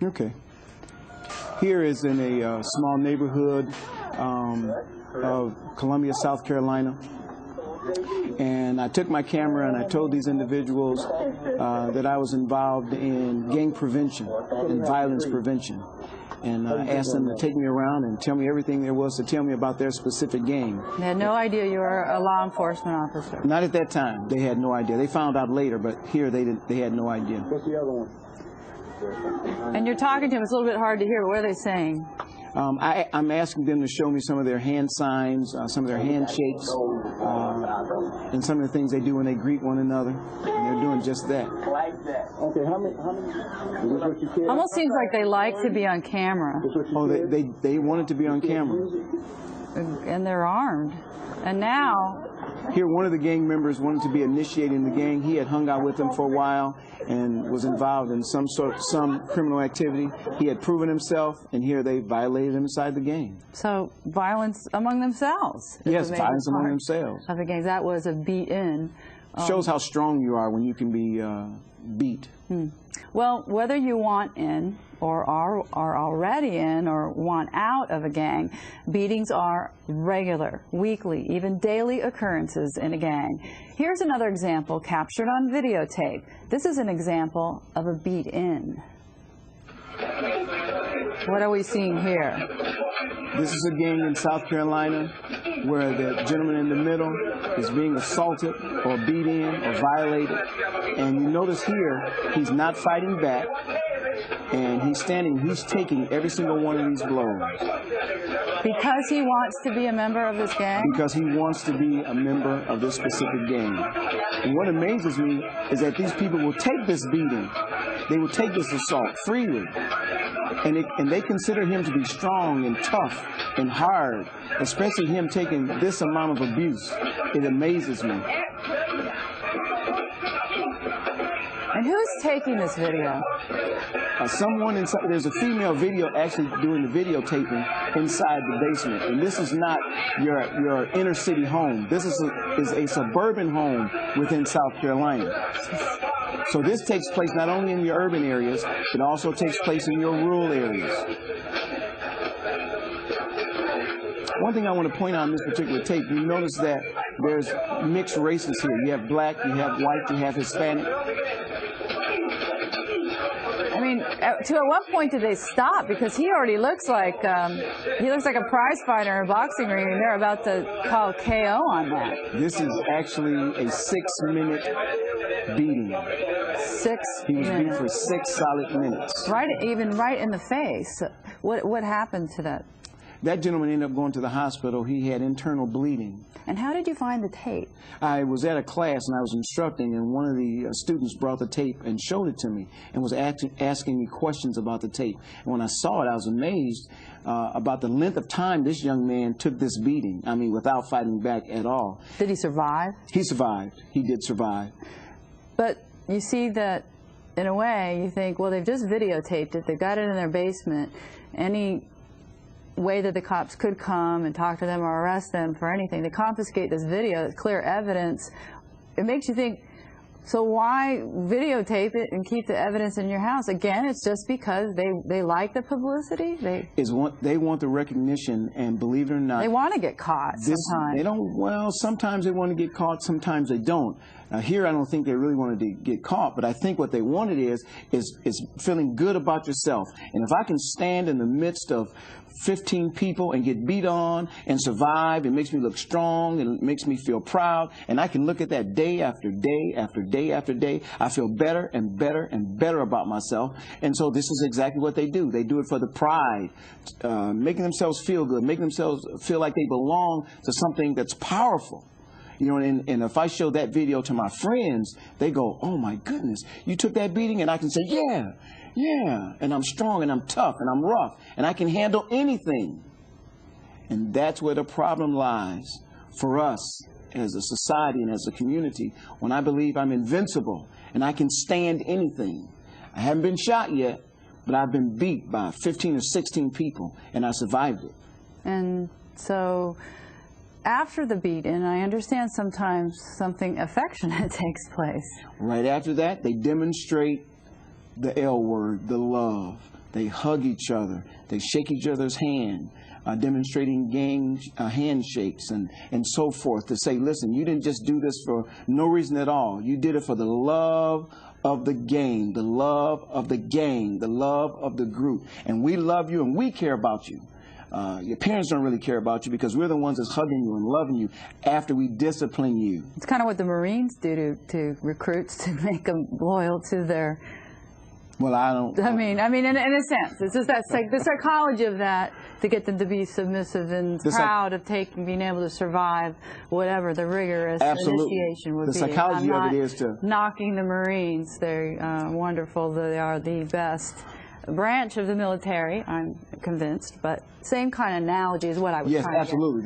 Okay. Here is in a small neighborhood of Columbia, South Carolina. And I took my camera and I told these individuals that I was involved in gang prevention and violence prevention. And I asked them to take me around and tell me everything there was to tell me about their specific gang. They had no idea you were a law enforcement officer? Not at that time. They had no idea. They found out later, but here they had no idea. What's the other one? And you're talking to them. It's a little bit hard to hear, but what are they saying? I'm asking them to show me some of their hand signs, some of their handshakes, and some of the things they do when they greet one another. And they're doing just that. Okay, how many? Is this what you said? Almost seems like they like to be on camera. Oh, they wanted to be on camera. And they're armed. And now... Here, one of the gang members wanted to be initiating the gang. He had hung out with them for a while and was involved in some criminal activity. He had proven himself, and here they violated him inside the gang. So violence among themselves. Yes, violence among themselves. Of the gangs. That was a beat-in. Shows how strong you are when you can be beat. Well, whether you want in or are already in or want out of a gang, beatings are regular, weekly, even daily occurrences in a gang. Here's another example captured on videotape. This is an example of a beat-in. What are we seeing here? This is a gang in South Carolina where the gentleman in the middle is being assaulted or beat in or violated. And you notice here, he's not fighting back, and he's standing, he's taking every single one of these blows. Because he wants to be a member of this gang? Because he wants to be a member of this specific gang. And what amazes me is that these people will take this beating, they will take this assault freely. And they consider him to be strong and tough and hard, especially him taking this amount of abuse. It amazes me. And who's taking this video? Someone inside, there's a female video actually doing the videotaping inside the basement. And this is not your inner city home. This is a suburban home within South Carolina. So this takes place not only in your urban areas, it also takes place in your rural areas. One thing I want to point out in this particular tape, you notice that there's mixed races here. You have black, you have white, you have Hispanic. I mean, at what point did they stop? Because he already looks like a prize fighter in a boxing ring, and they're about to call KO on that. This is actually a 6-minute beating. 6 He was beat minutes. for 6 solid minutes. Even right in the face. What happened to that? That gentleman ended up going to the hospital. He had internal bleeding. And how did you find the tape? I was at a class and I was instructing, and one of the students brought the tape and showed it to me and was asking me questions about the tape. And when I saw it, I was amazed about the length of time this young man took this beating. I mean, without fighting back at all. Did he survive? He survived. He did survive. But you see that, in a way, you think, well, they've just videotaped it. They've got it in their basement. Any way that the cops could come and talk to them or arrest them for anything, they confiscate this video, it's clear evidence. It makes you think, so why videotape it and keep the evidence in your house? Again, it's just because they like the publicity? They want the recognition, and believe it or not, they want to get caught sometimes. They don't, well, sometimes they want to get caught, sometimes they don't. Here, I don't think they really wanted to get caught, but I think what they wanted is feeling good about yourself. And if I can stand in the midst of 15 people and get beat on and survive, it makes me look strong and it makes me feel proud, and I can look at that day after day after day after day, I feel better and better and better about myself. And so this is exactly what they do. They do it for the pride, making themselves feel good, making themselves feel like they belong to something that's powerful. You know, and if I show that video to my friends, they go, oh my goodness, you took that beating? And I can say, yeah, and I'm strong and I'm tough and I'm rough and I can handle anything. And that's where the problem lies for us as a society and as a community, when I believe I'm invincible and I can stand anything. I haven't been shot yet, but I've been beat by 15 or 16 people and I survived it. And so after the beat-in, I understand sometimes something affectionate takes place. Right after that, they demonstrate the L word, the love. They hug each other. They shake each other's hand, demonstrating gang handshakes and so forth to say, listen, you didn't just do this for no reason at all. You did it for the love of the game, the love of the gang, the love of the group. And we love you and we care about you. Your parents don't really care about you because we're the ones that's hugging you and loving you after we discipline you. It's kind of what the Marines do to recruits to make them loyal to their... Well, I don't... I mean, in a sense, it's just that the psychology of that to get them to be submissive and proud of being able to survive whatever the rigorous initiation would be. The psychology of it is to... knocking the Marines. They're wonderful. They are the best branch of the military, I'm convinced, but same kind of analogy is what I was trying to get. Yes, absolutely.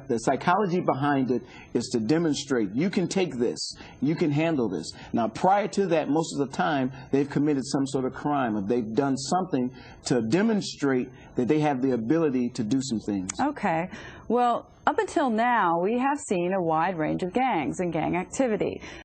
The psychology behind it is to demonstrate you can take this, you can handle this. Now, prior to that, most of the time, they've committed some sort of crime, or they've done something to demonstrate that they have the ability to do some things. Okay. Well, up until now, we have seen a wide range of gangs and gang activity.